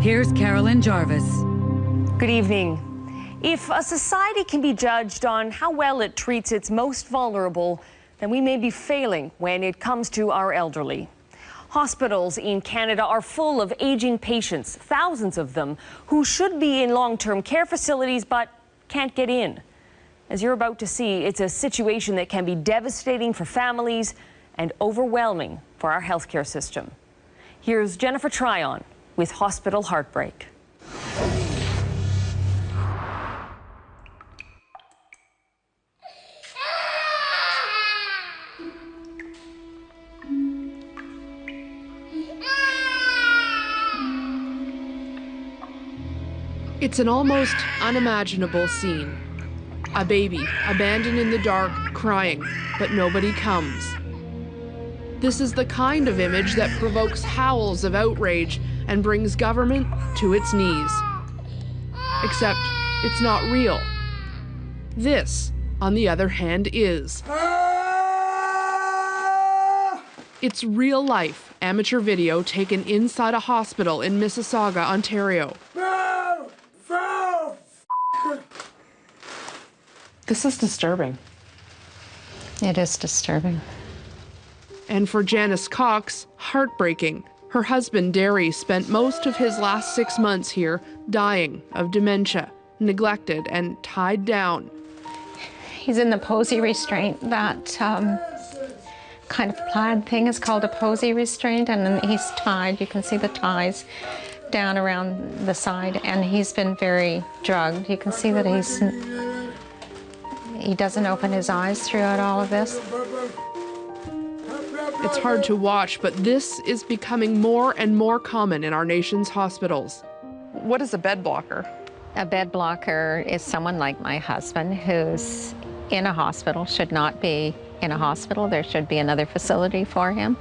Here's Carolyn Jarvis. Good evening. If a society can be judged on how well it treats its most vulnerable, then we may be failing when it comes to our elderly. Hospitals in Canada are full of aging patients, thousands of them, who should be in long-term care facilities but can't get in. As you're about to see, it's a situation that can be devastating for families and overwhelming for our healthcare system. Here's Jennifer Tryon with Hospital Heartbreak. It's an almost unimaginable scene. A baby abandoned in the dark, crying, but nobody comes. This is the kind of image that provokes howls of outrage and brings government to its knees. Except it's not real. This, on the other hand, is. It's real-life amateur video taken inside a hospital in Mississauga, Ontario. This is disturbing. It is disturbing. And for Janice Cox, heartbreaking. Her husband, Derry, spent most of his last 6 months here dying of dementia, neglected and tied down. He's in the posy restraint. That kind of plaid thing is called a posy restraint, and then he's tied. You can see the ties down around the side, and he's been very drugged. You can see that he doesn't open his eyes throughout all of this. It's hard to watch, but this is becoming more and more common in our nation's hospitals. What is a bed blocker? A bed blocker is someone like my husband who's in a hospital, should not be in a hospital. There should be another facility for him.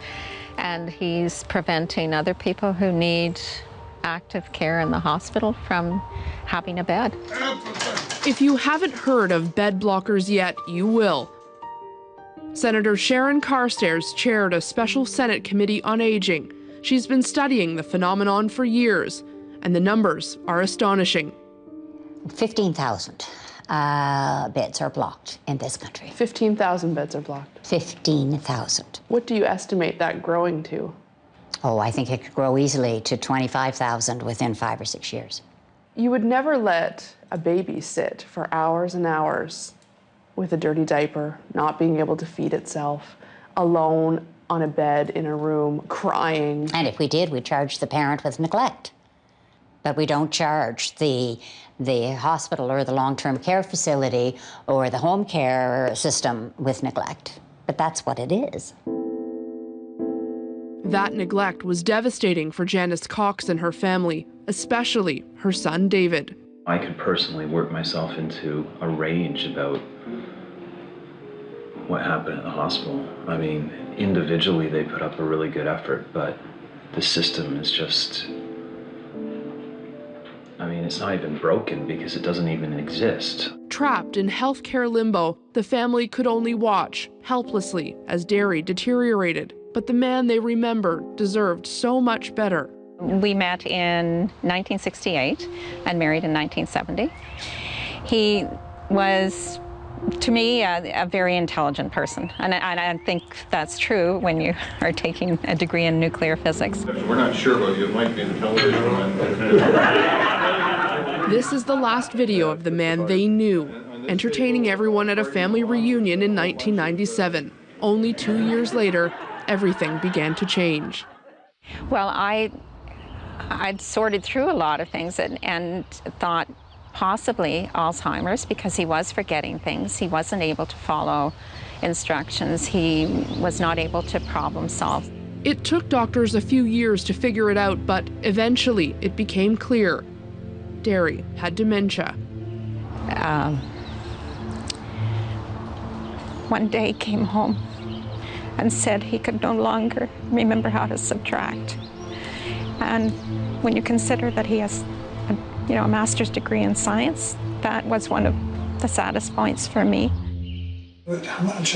And he's preventing other people who need active care in the hospital from having a bed. If you haven't heard of bed blockers yet, you will. Senator Sharon Carstairs chaired a special Senate Committee on Aging. She's been studying the phenomenon for years, and the numbers are astonishing. 15,000 beds are blocked in this country. 15,000 beds are blocked. 15,000. What do you estimate that growing to? Oh, I think it could grow easily to 25,000 within 5 or 6 years. You would never let a baby sit for hours and hours with a dirty diaper, not being able to feed itself, alone on a bed in a room, crying. And if we did, we'd charge the parent with neglect. But we don't charge the hospital or the long-term care facility or the home care system with neglect. But that's what it is. That neglect was devastating for Janice Cox and her family, especially her son, David. I could personally work myself into a rage about what happened at the hospital. I mean, individually they put up a really good effort, but the system is just, I mean, it's not even broken because it doesn't even exist. Trapped in healthcare limbo, the family could only watch, helplessly, as Derry deteriorated. But the man they remember deserved so much better. We met in 1968 and married in 1970. He was, to me, a very intelligent person. And I think that's true when you are taking a degree in nuclear physics. We're not sure about you. It might be in the television. This is the last video of the man they knew, entertaining everyone at a family reunion in 1997. Only 2 years later, everything began to change. Well, I'd sorted through a lot of things and thought possibly Alzheimer's, because he was forgetting things. He wasn't able to follow instructions. He was not able to problem solve. It took doctors a few years to figure it out, but eventually it became clear. Derry had dementia. One day he came home and said he could no longer remember how to subtract. And when you consider that he has a master's degree in science, that was one of the saddest points for me. How much?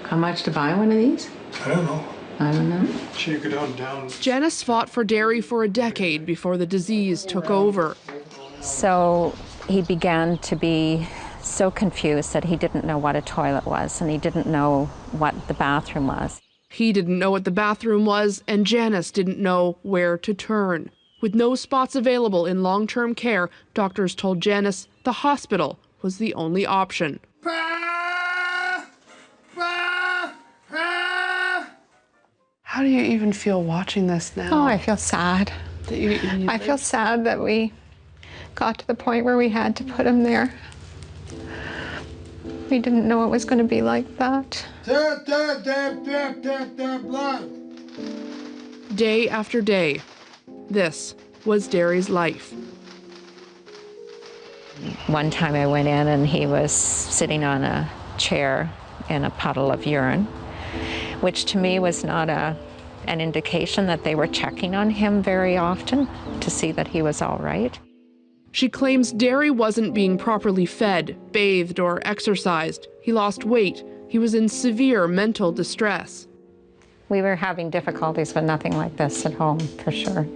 How much to buy one of these? I don't know. I don't know. Shake it on down. Janice fought for Derry for a decade before the disease took over. So he began to be so confused that he didn't know what a toilet was and he didn't know what the bathroom was. He didn't know what the bathroom was, and Janice didn't know where to turn. With no spots available in long-term care, doctors told Janice the hospital was the only option. How do you even feel watching this now? Oh, I feel sad. I feel sad that we got to the point where we had to put him there. We didn't know it was going to be like that. Day after day, this was Derry's life. One time I went in and he was sitting on a chair in a puddle of urine, which to me was not an indication that they were checking on him very often to see that he was all right. She claims Derry wasn't being properly fed, bathed, or exercised. He lost weight. He was in severe mental distress. We were having difficulties, but nothing like this at home, for sure.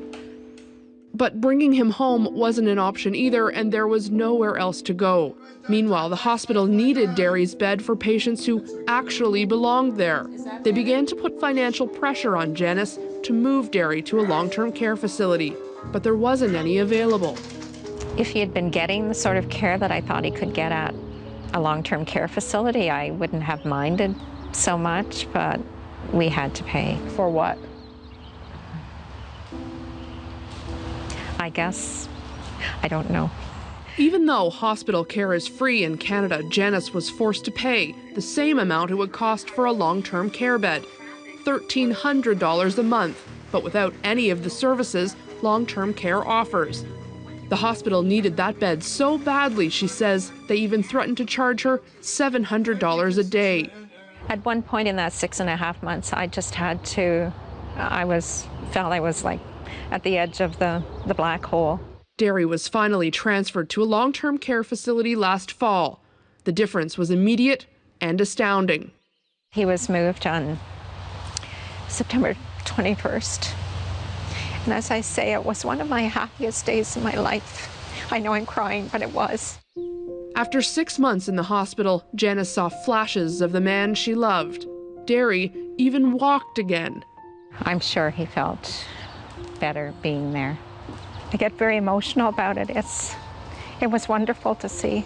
But bringing him home wasn't an option either, and there was nowhere else to go. Meanwhile, the hospital needed Derry's bed for patients who actually belonged there. They began to put financial pressure on Janice to move Derry to a long-term care facility, but there wasn't any available. If he had been getting the sort of care that I thought he could get at a long-term care facility, I wouldn't have minded so much, but we had to pay. For what? I guess, I don't know. Even though hospital care is free in Canada, Janice was forced to pay the same amount it would cost for a long-term care bed, $1,300 a month, but without any of the services long-term care offers. The hospital needed that bed so badly, she says, they even threatened to charge her $700 a day. At one point in that 6.5 months, I just had to, felt I was like at the edge of the black hole. Derry was finally transferred to a long-term care facility last fall. The difference was immediate and astounding. He was moved on September 21st. And as I say, it was one of my happiest days in my life. I know I'm crying, but it was. After 6 months in the hospital, Janice saw flashes of the man she loved. Derry even walked again. I'm sure he felt better being there. I get very emotional about it. It was wonderful to see.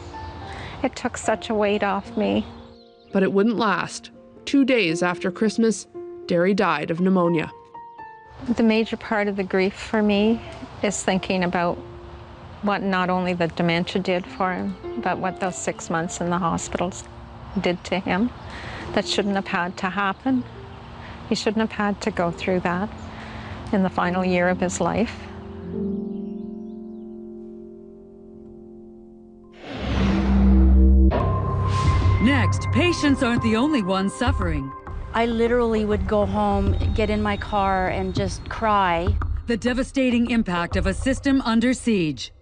It took such a weight off me. But it wouldn't last. 2 days after Christmas, Derry died of pneumonia. The major part of the grief for me is thinking about what not only the dementia did for him, but what those 6 months in the hospitals did to him. That shouldn't have had to happen. He shouldn't have had to go through that in the final year of his life. Next, patients aren't the only ones suffering. I literally would go home, get in my car, and just cry. The devastating impact of a system under siege.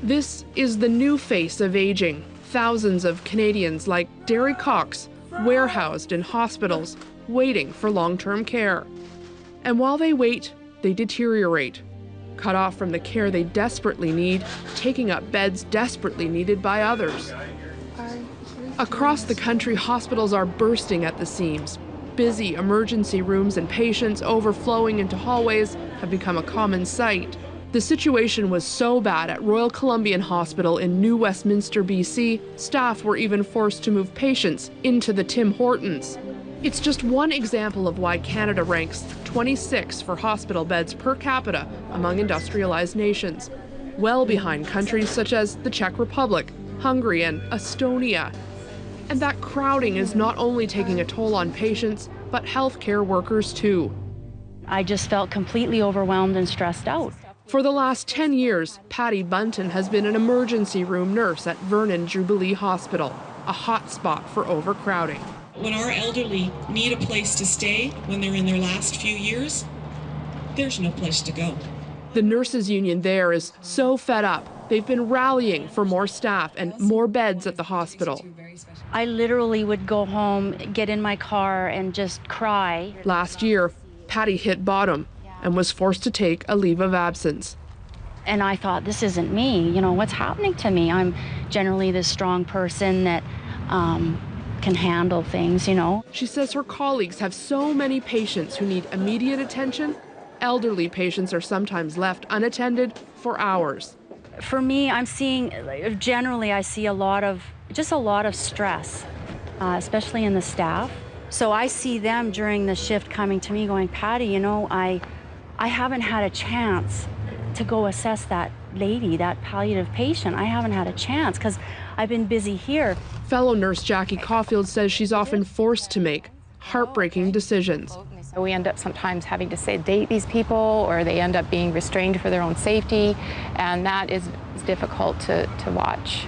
This is the new face of aging. Thousands of Canadians like Derry Cox, warehoused in hospitals, waiting for long-term care. And while they wait, they deteriorate. Cut off from the care they desperately need, taking up beds desperately needed by others. Across the country, hospitals are bursting at the seams. Busy emergency rooms and patients overflowing into hallways have become a common sight. The situation was so bad at Royal Columbian Hospital in New Westminster, BC, staff were even forced to move patients into the Tim Hortons. It's just one example of why Canada ranks 26 for hospital beds per capita among industrialized nations, well behind countries such as the Czech Republic, Hungary, and Estonia. And that crowding is not only taking a toll on patients, but healthcare workers too. I just felt completely overwhelmed and stressed out. For the last 10 years, Patty Bunton has been an emergency room nurse at Vernon Jubilee Hospital, a hot spot for overcrowding. When our elderly need a place to stay when they're in their last few years, There's no place to go. The nurses union there is so fed up. They've been rallying for more staff and more beds at the hospital. I literally would go home, get in my car, and just cry. Last year, Patty hit bottom and was forced to take a leave of absence. And I thought, this isn't me. You know, what's happening to me? I'm generally this strong person that can handle things, you know. She says her colleagues have so many patients who need immediate attention. Elderly patients are sometimes left unattended for hours. For me, I'm seeing, generally I see a lot of stress, especially in the staff. So I see them during the shift coming to me going, Patty, you know, I haven't had a chance to go assess that lady, that palliative patient. I haven't had a chance because I've been busy here. Fellow nurse Jackie Caulfield says she's often forced to make heartbreaking decisions. We end up sometimes having to sedate these people, or they end up being restrained for their own safety, and that is difficult to watch.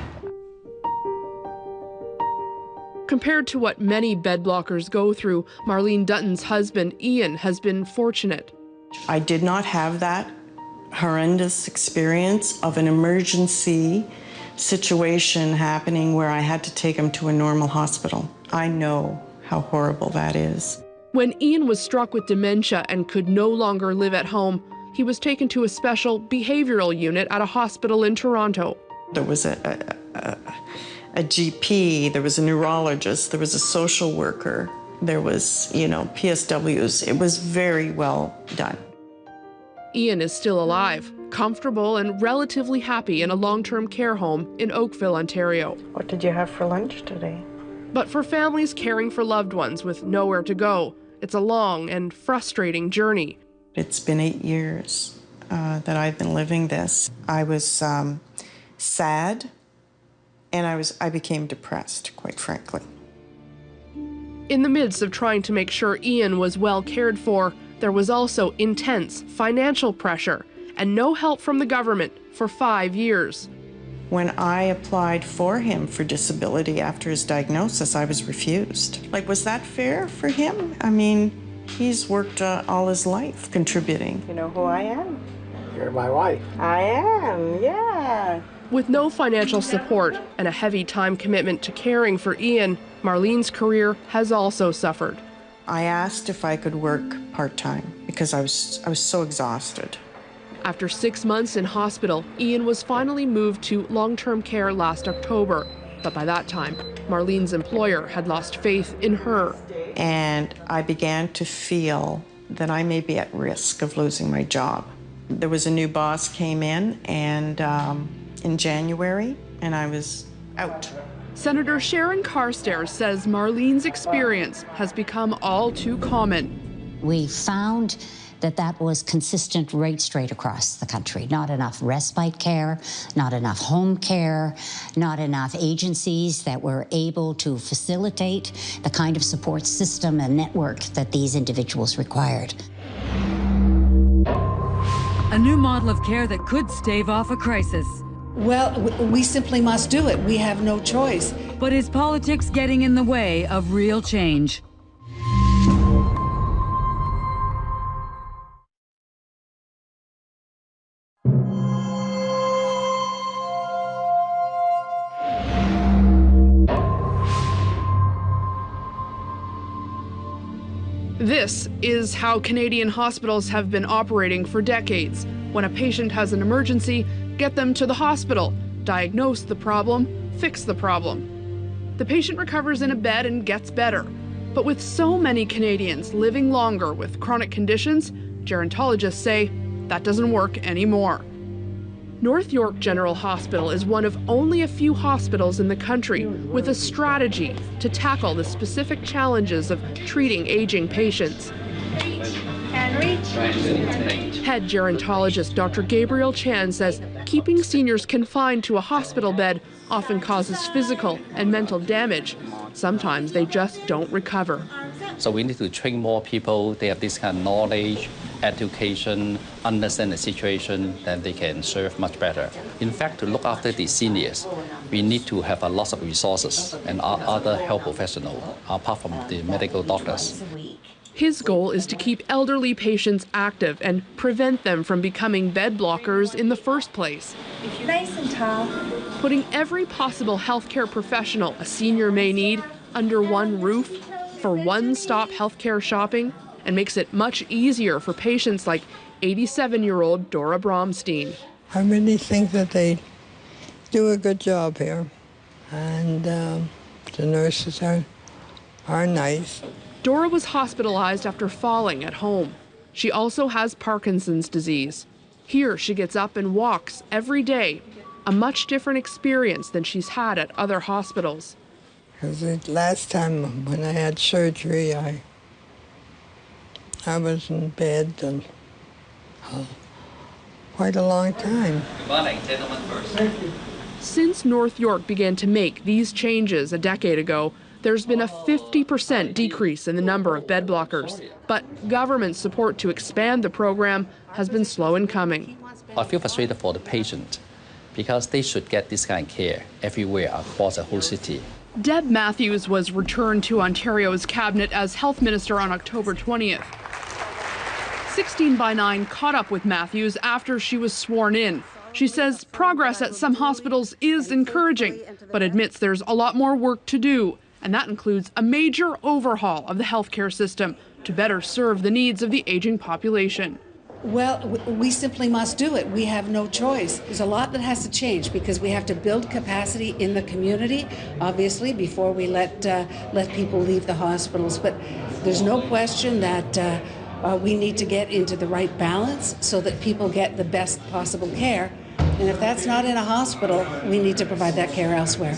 Compared to what many bed blockers go through, Marlene Dutton's husband, Ian, has been fortunate. I did not have that horrendous experience of an emergency situation happening where I had to take him to a normal hospital. I know how horrible that is. When Ian was struck with dementia and could no longer live at home, he was taken to a special behavioral unit at a hospital in Toronto. There was a GP, there was a neurologist, there was a social worker, there was, you know, PSWs. It was very well done. Ian is still alive, comfortable and relatively happy in a long-term care home in Oakville, Ontario. What did you have for lunch today? But for families caring for loved ones with nowhere to go, it's a long and frustrating journey. It's been 8 years that I've been living this. I was sad, and I became depressed, quite frankly. In the midst of trying to make sure Ian was well cared for, there was also intense financial pressure and no help from the government for 5 years. When I applied for him for disability after his diagnosis, I was refused. Like, was that fair for him? I mean, he's worked all his life contributing. You know who I am? You're my wife. I am, yeah. With no financial support and a heavy time commitment to caring for Ian, Marlene's career has also suffered. I asked if I could work part-time because I was so exhausted. After 6 months in hospital, Ian was finally moved to long-term care last October. But by that time, Marlene's employer had lost faith in her. And I began to feel that I may be at risk of losing my job. There was a new boss came in in January, and I was out. Senator Sharon Carstairs says Marlene's experience has become all too common. We found that was consistent right straight across the country. Not enough respite care, not enough home care, not enough agencies that were able to facilitate the kind of support system and network that these individuals required. A new model of care that could stave off a crisis. Well, we simply must do it. We have no choice. But is politics getting in the way of real change? This is how Canadian hospitals have been operating for decades. When a patient has an emergency, get them to the hospital, diagnose the problem, fix the problem. The patient recovers in a bed and gets better. But with so many Canadians living longer with chronic conditions, gerontologists say that doesn't work anymore. North York General Hospital is one of only a few hospitals in the country with a strategy to tackle the specific challenges of treating aging patients. Head gerontologist Dr. Gabriel Chan says keeping seniors confined to a hospital bed often causes physical and mental damage. Sometimes they just don't recover. So we need to train more people. They have this kind of knowledge, education, understand the situation, then they can serve much better. In fact, to look after the seniors, we need to have a lot of resources and other health professionals, apart from the medical doctors. His goal is to keep elderly patients active and prevent them from becoming bed blockers in the first place. Nice and tall. Putting every possible healthcare professional a senior may need under one roof for one-stop healthcare shopping, and makes it much easier for patients like 87-year-old Dora Bromstein. I really think that they do a good job here, and the nurses are nice. Dora was hospitalized after falling at home. She also has Parkinson's disease. Here she gets up and walks every day, a much different experience than she's had at other hospitals. Because the last time when I had surgery, I was in bed and quite a long time. Good morning, gentlemen first. Thank you. Since North York began to make these changes a decade ago, there's been a 50% decrease in the number of bed blockers. But government support to expand the program has been slow in coming. I feel frustrated for the patient because they should get this kind of care everywhere across the whole city. Deb Matthews was returned to Ontario's cabinet as health minister on October 20th. 16 by 9 caught up with Matthews after she was sworn in. She says progress at some hospitals is encouraging, but admits there's a lot more work to do. And that includes a major overhaul of the healthcare system to better serve the needs of the aging population. Well, we simply must do it. We have no choice. There's a lot that has to change because we have to build capacity in the community, obviously, before we let people leave the hospitals. But there's no question that we need to get into the right balance so that people get the best possible care. And if that's not in a hospital, we need to provide that care elsewhere.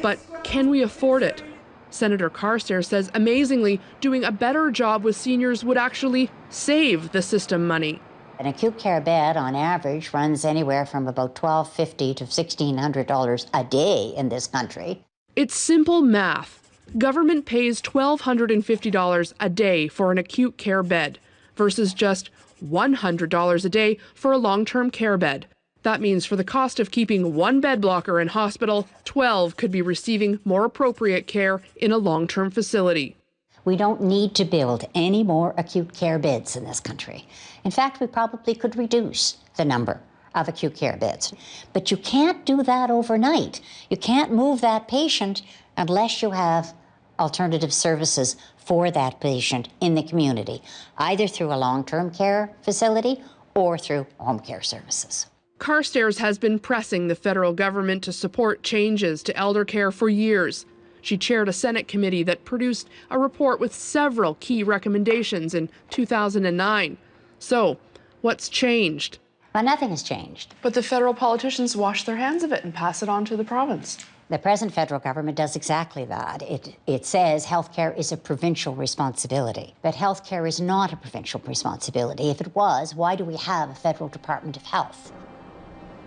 But can we afford it? Senator Carstairs says, amazingly, doing a better job with seniors would actually save the system money. An acute care bed, on average, runs anywhere from about $1,250 to $1,600 a day in this country. It's simple math. Government pays $1,250 a day for an acute care bed versus just $100 a day for a long-term care bed. That means for the cost of keeping one bed blocker in hospital, 12 could be receiving more appropriate care in a long-term facility. We don't need to build any more acute care beds in this country. In fact, we probably could reduce the number of acute care beds. But you can't do that overnight. You can't move that patient unless you have alternative services for that patient in the community, either through a long-term care facility or through home care services. Carstairs has been pressing the federal government to support changes to elder care for years. She chaired a Senate committee that produced a report with several key recommendations in 2009. So, what's changed? Well, nothing has changed. But the federal politicians wash their hands of it and pass it on to the province. The present federal government does exactly that. It says healthcare is a provincial responsibility. But healthcare is not a provincial responsibility. If it was, why do we have a federal Department of Health?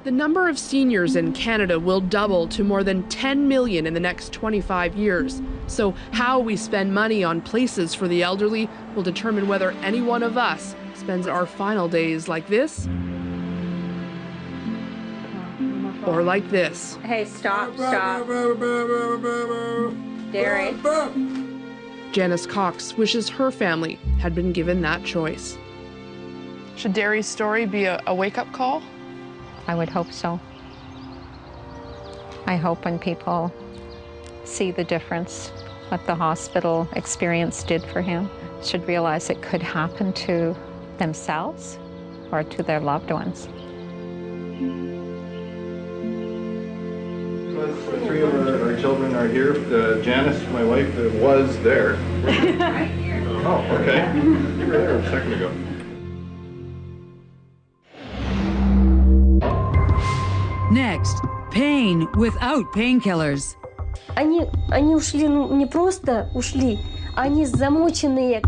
The number of seniors in Canada will double to more than 10 million in the next 25 years. So how we spend money on places for the elderly will determine whether any one of us spends our final days like this or like this. Hey, stop. Derry. Janice Cox wishes her family had been given that choice. Should Derry's story be a wake-up call? I would hope so. I hope when people see the difference, what the hospital experience did for him, should realize it could happen to themselves or to their loved ones. The three of our children are here. Janice, my wife, was there. Oh, okay. You were there a second ago. Next, pain without painkillers. Они ушли, не просто ушли, они замученные.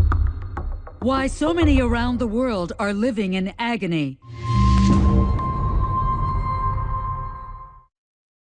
Why so many around the world are living in agony.